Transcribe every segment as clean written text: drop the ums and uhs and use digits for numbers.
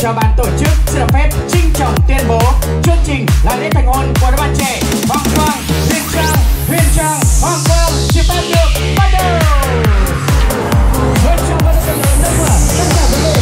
cho ban tổ chức xin được phép trinh trọng tuyên bố chương trình là lễ thành hôn của đôi bạn trẻ Hoàng Quang, Huyền Trang, Hoàng Quang xin phép được bắt đầu. Huyền Trang và các bạn lớn nữa, tất cả quý vị.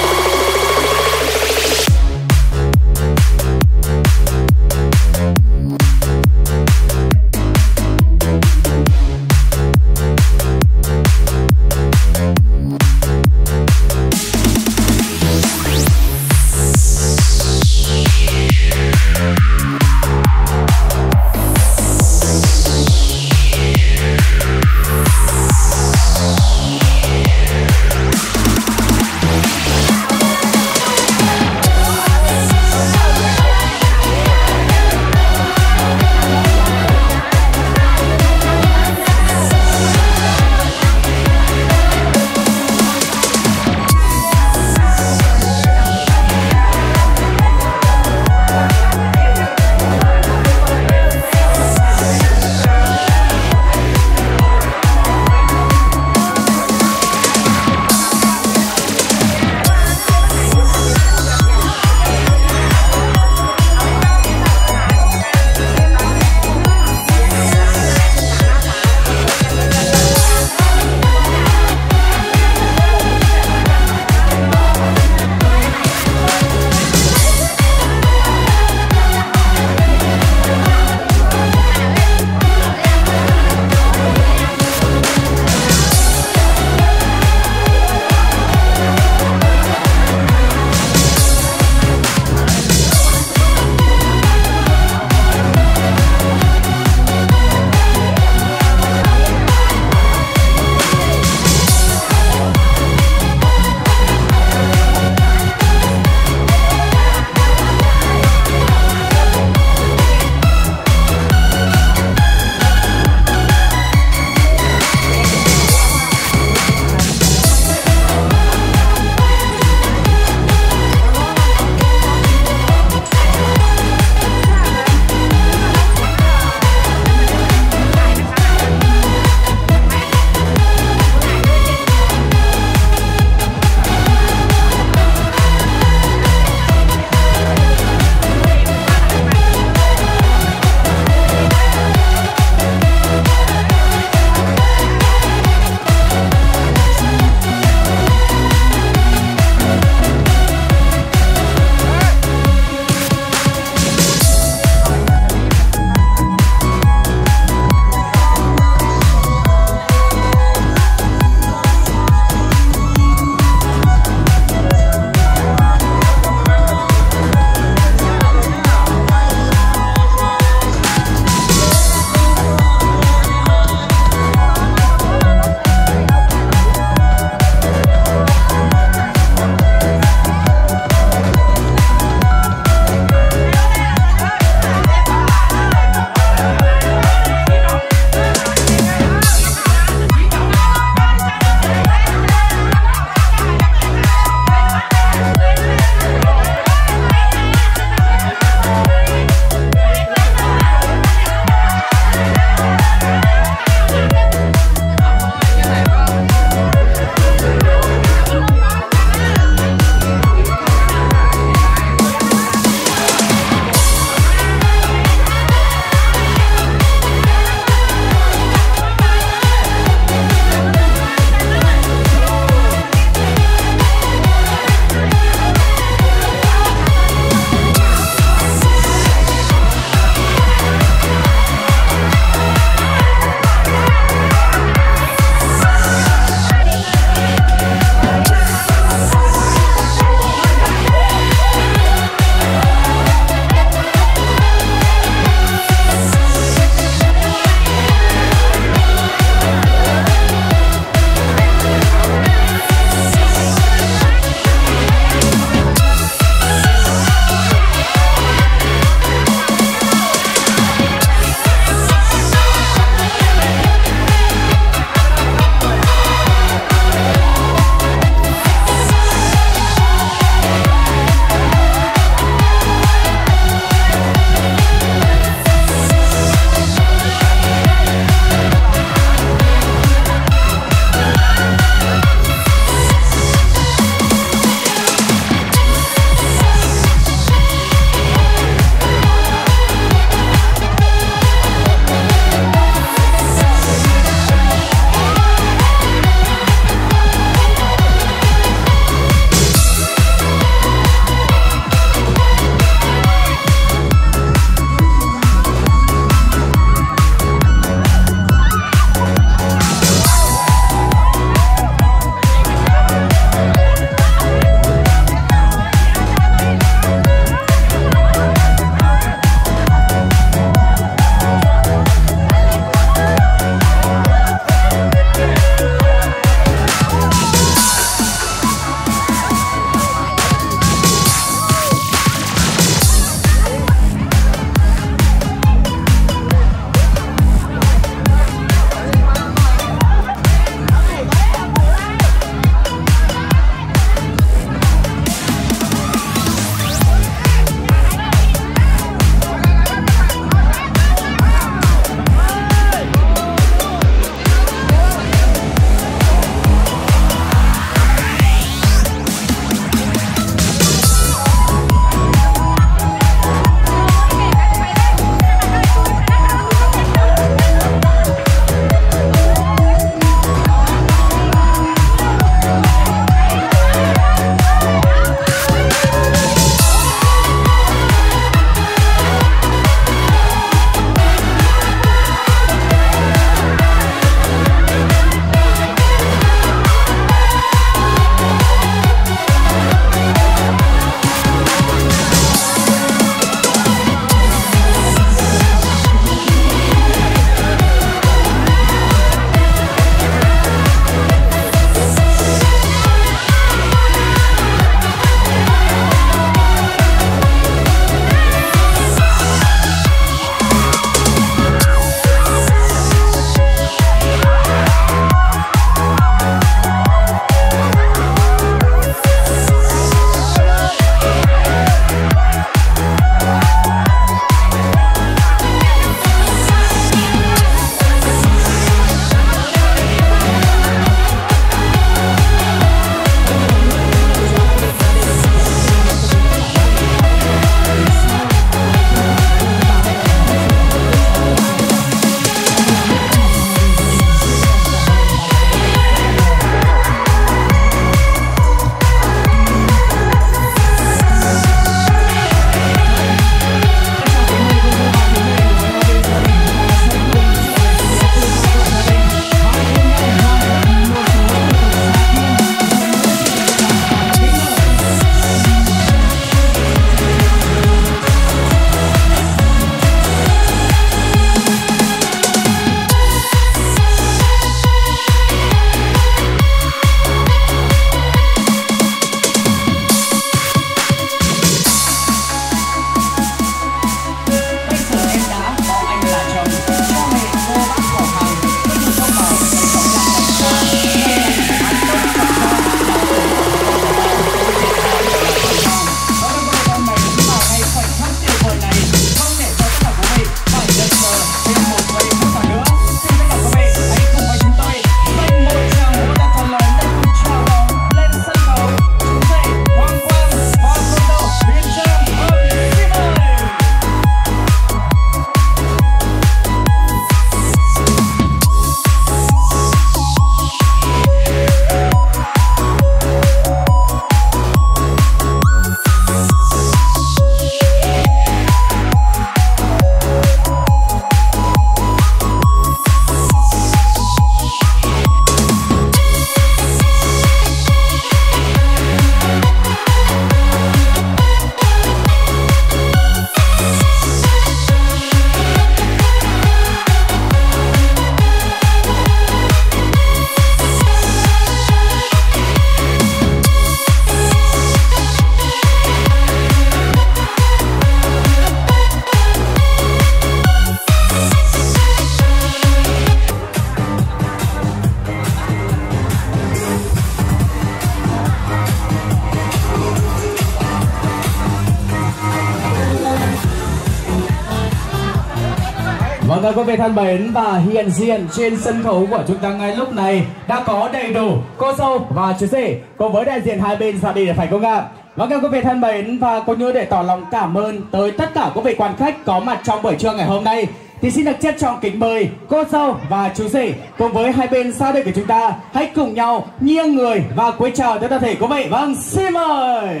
Vâng, quý vị thân mến, và hiện diện trên sân khấu của chúng ta ngay lúc này đã có đầy đủ cô dâu và chú rể cùng với đại diện hai bên gia đình, phải không ạ? Vâng, quý vị thân mến, và cũng như để tỏ lòng cảm ơn tới tất cả quý vị quan khách có mặt trong buổi trưa ngày hôm nay, thì xin được trân trọng kính mời cô dâu và chú rể cùng với hai bên gia đình của chúng ta hãy cùng nhau nghiêng người và cúi chào tới toàn thể quý vị. Vâng, xin mời.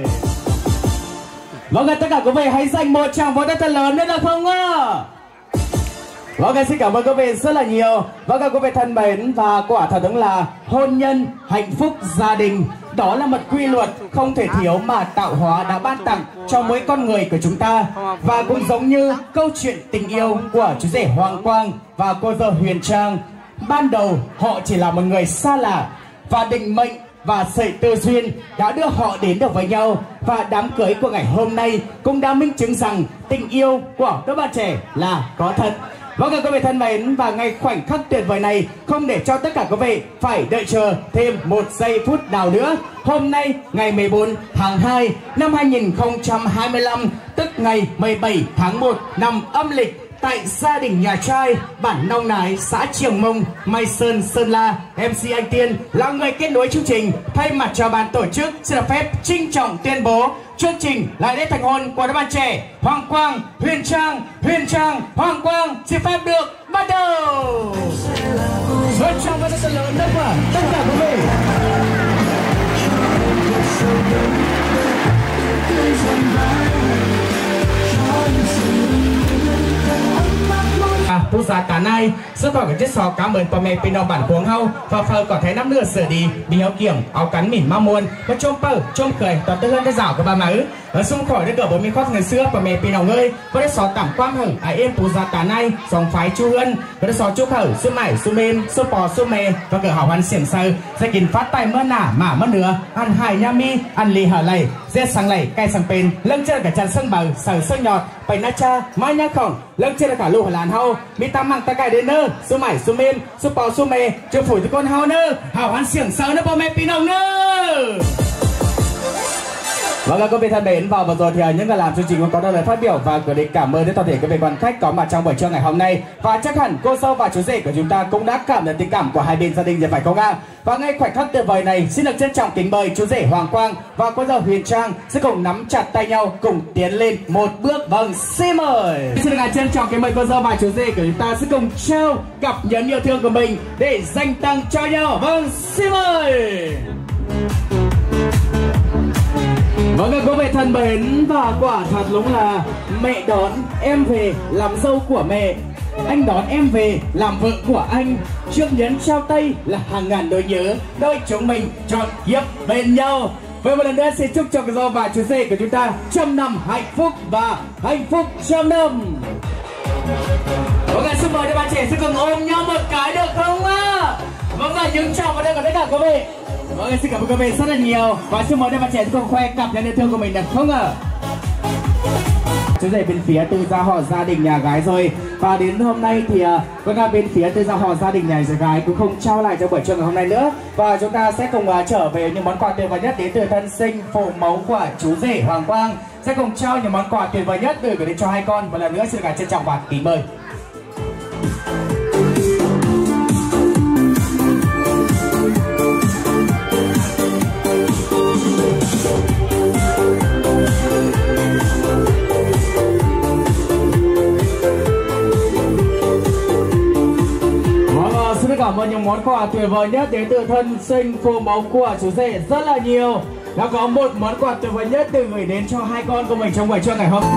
Vâng, tất cả quý vị hãy dành một tràng vỗ tay thật lớn nữa được không ạ? Vâng, xin cảm ơn quý vị rất là nhiều. Vâng, quý vị thân mến, và quả thật đúng là hôn nhân, hạnh phúc, gia đình, đó là một quy luật không thể thiếu mà tạo hóa đã ban tặng cho mỗi con người của chúng ta. Và cũng giống như câu chuyện tình yêu của chú rể Hoàng Quang và cô dâu Huyền Trang, ban đầu họ chỉ là một người xa lạ, và định mệnh và sợi tơ duyên đã đưa họ đến được với nhau. Và đám cưới của ngày hôm nay cũng đã minh chứng rằng tình yêu của đôi bạn trẻ là có thật. Vâng, quý vị thân mến, và ngay khoảnh khắc tuyệt vời này không để cho tất cả quý vị phải đợi chờ thêm một giây phút nào nữa. Hôm nay ngày 14 tháng 2 năm 2025, tức ngày 17 tháng 1 năm âm lịch, tại gia đình nhà trai bản Nong Nái, xã Trường Mông, Mai Sơn, Sơn La, MC Anh Tiên là người kết nối chương trình. Thay mặt cho ban tổ chức, xin được phép trinh trọng tuyên bố chương trình là lễ thành hôn của đôi bạn trẻ Hoàng Quang, Huyền Trang, Hoàng Quang xin phép được bắt đầu. Rất trong và rất lớn đó mà tất cả quý vị. Phú gia cả nay rất khỏi cái chiếc sò cá mơn mẹ pin đầu bản cuồng hâu và phơi có thấy năm nữa sửa đi bị áo kiểm áo cắn mỉm ma muôn và trôm cười toàn tư hơn cái rào của bà má ứ ở xung khỏi cái cửa bốn mươi khót ngày xưa và mẹ pin đầu ngơi có cái sò tẩm quang hử ai em phú gia cả nay dòng phái chu hân có cái sò chúc hử su mải su mên su bò su mè và cửa hảo ăn xiển sơ sẽ kín phát tay mưa nả mà mất nữa ăn hải nha mi ăn lì hở lầy dê sang lầy cay sang pin lưng chân cả chân sân bờ sờ sân nhọt bày na cha mai nha khổng lưng trên là cả lù hở làn hâu mi tam mang tay cay đến nơ su mải su mên su bò su mè chưa phủi cho con hao nơ hảo ăn xiển sơ nó bò mẹ pin ông nơ. Vâng, quý vị thân mến, vào vừa rồi thì những người làm chương trình cũng có lời phát biểu và gửi đến cảm ơn đến toàn thể quý vị quan khách có mặt trong buổi trưa ngày hôm nay. Và chắc hẳn cô dâu và chú rể của chúng ta cũng đã cảm nhận tình cảm của hai bên gia đình rồi phải không ạ? Và ngay khoảnh khắc tuyệt vời này, xin được trân trọng kính mời chú rể Hoàng Quang và cô dâu Huyền Trang sẽ cùng nắm chặt tay nhau cùng tiến lên một bước. Vâng, xin mời. Xin được trân trọng kính mời cô dâu và chú rể của chúng ta sẽ cùng trao cặp nhẫn yêu thương của mình để dành tặng cho nhau. Vâng, xin mời. Vâng, quý vị thân mến, và quả thật đúng là mẹ đón em về làm dâu của mẹ, anh đón em về làm vợ của anh. Chiếc nhẫn trao tay là hàng ngàn nỗi nhớ, đôi chúng mình chọn kiếp bên nhau. Với một lần nữa xin chúc cho cô dâu và chú rể của chúng ta trăm năm hạnh phúc và hạnh phúc trăm năm. Vâng, xin mời các bạn trẻ sẽ cùng ôm nhau một cái được không ạ? Vâng, và những chào vào đây của tất cả quý vị. Vâng, xin cảm ơn quý vị rất là nhiều. Và xin mời các bạn trẻ cùng khoe cặp nhẫn yêu thương của mình được không ạ? Chú rể bên phía tư gia họ gia đình nhà gái rồi. Và đến hôm nay thì bên phía tư gia họ gia đình nhà gái cũng không trao lại cho buổi trưa ngày hôm nay nữa. Và chúng ta sẽ cùng trở về những món quà tuyệt vời nhất đến từ thân sinh phụ mẫu của chú rể Hoàng Quang. Sẽ cùng trao những món quà tuyệt vời nhất gửi đến cho hai con. Một lần nữa xin được trân trọng và kính mời. Cảm ơn những món quà tuyệt vời nhất đến từ thân sinh phụ mẫu của chú rể rất là nhiều. Đã có một món quà tuyệt vời nhất được gửi đến cho hai con của mình trong buổi trưa ngày hôm nay.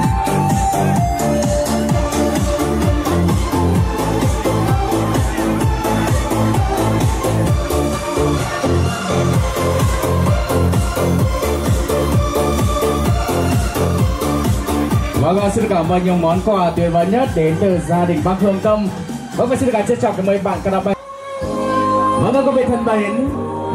Vâng, xin cảm ơn những món quà tuyệt vời nhất đến từ gia đình bác Hương Tâm. Vâng, và xin được trân trọng cảm ơn bạn Canada. Vâng, quý vị thân mến,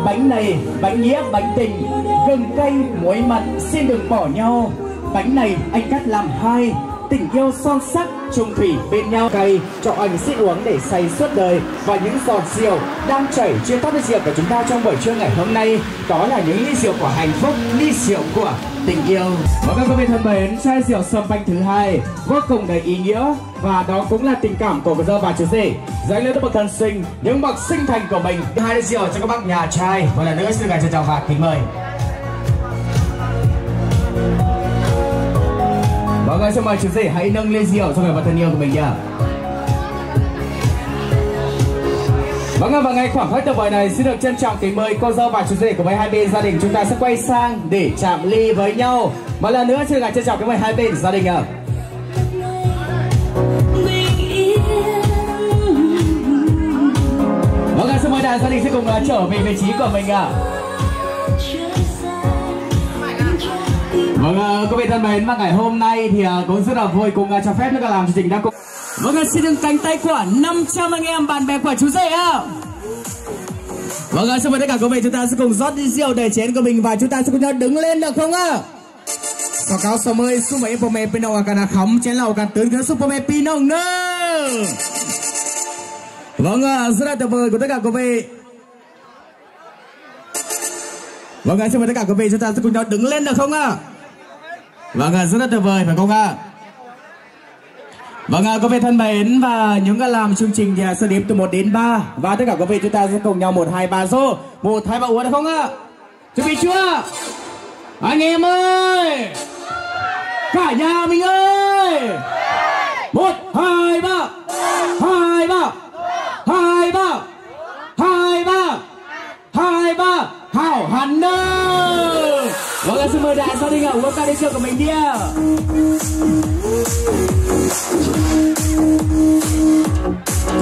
bánh này, bánh nghĩa, bánh tình, gừng cay, muối mặn xin đừng bỏ nhau. Bánh này anh cắt làm hai, tình yêu son sắc chung thủy bên nhau. Cây cho anh xin uống để say suốt đời, và những giọt rượu đang chảy trên tóc rượu của chúng ta trong buổi trưa ngày hôm nay, đó là những ly rượu của hạnh phúc, ly rượu của tình yêu. Và các quý vị thân mến, chai rượu sâm banh thứ hai vô cùng đầy ý nghĩa, và đó cũng là tình cảm của cô dâu và chú rể dành lên các bậc thân sinh, những bậc sinh thành của mình. Hai ly rượu cho các bác nhà trai. Một lần nữa xin được trân trọng và kính mời. Vâng, xin mời chú rể hãy nâng ly rượu cho người vợ thân yêu của mình nhé. Vâng, và ngay khoảng khắc tuyệt vời này xin được trân trọng kính mời cô dâu và chú rể của hai bên gia đình chúng ta sẽ quay sang để chạm ly với nhau. Một lần nữa xin được trân trọng kính mời hai bên gia đình ạ. Vâng, xin mời đại gia đình sẽ cùng trở về vị trí của mình ạ. Vâng, quý vị thân mến, và ngày hôm nay thì cũng rất là vui cùng cho phép nước làm chương trình đã cùng. Vâng, xin đừng cánh tay của 500 anh em bạn bè của chú rể ạ. Vâng, xin mời tất cả quý vị chúng ta sẽ cùng rót đi rượu để chén của mình, và chúng ta sẽ cùng nhau đứng lên được không ạ? Sau cáo số 10 số mấy bố mẹ bên đầu cả khóng chén lầu cả tướng cái super mẹ pin nông nữa. Vâng, rất là tuyệt vời của tất cả quý vị. Vâng, xin mời tất cả quý vị chúng ta sẽ cùng nhau đứng lên được không ạ? Vâng, rất là tuyệt vời phải không ạ? Vâng, quý vị thân mến, và những làm chương trình thì sẽ đếm từ 1 đến 3, và tất cả quý vị chúng ta sẽ cùng nhau 1, 2, 3 rô. 1, 2, 3 uống được không ạ? Chuẩn bị chưa? Anh em ơi, cả nhà mình ơi. 1, 2, 3, 2, 3, 2, 3, 2, 3, 2, 3. Hảo hẳn đâu. Vâng, xin mời đại gia đình uống ca đi rượu của mình đi ạ.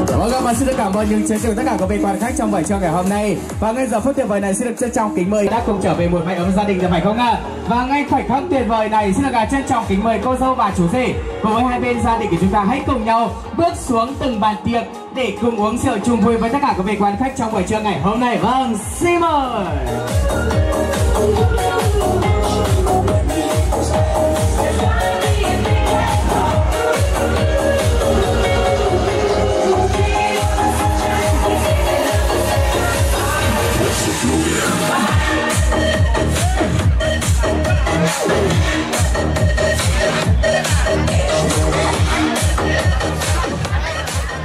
Vâng, và xin được cảm ơn những chiến trường tất cả các vị quan khách trong buổi trưa ngày hôm nay. Và ngay giờ phút tuyệt vời này xin được trân trọng kính mời đã cùng trở về một mái ấm gia đình, phải không ạ? Và ngay khoảnh khắc tuyệt vời này xin được trân trọng kính mời cô dâu và chú rể cùng với hai bên gia đình của chúng ta hãy cùng nhau bước xuống từng bàn tiệc để cùng uống rượu chung vui với tất cả các vị quan khách trong buổi trưa ngày hôm nay. Vâng, xin mời.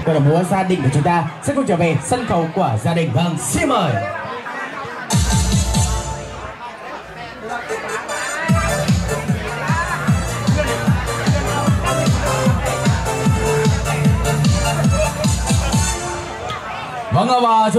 Còn là múa gia đình của chúng ta sẽ cùng trở về sân khấu của gia đình. Vâng, xin mời. Vâng, và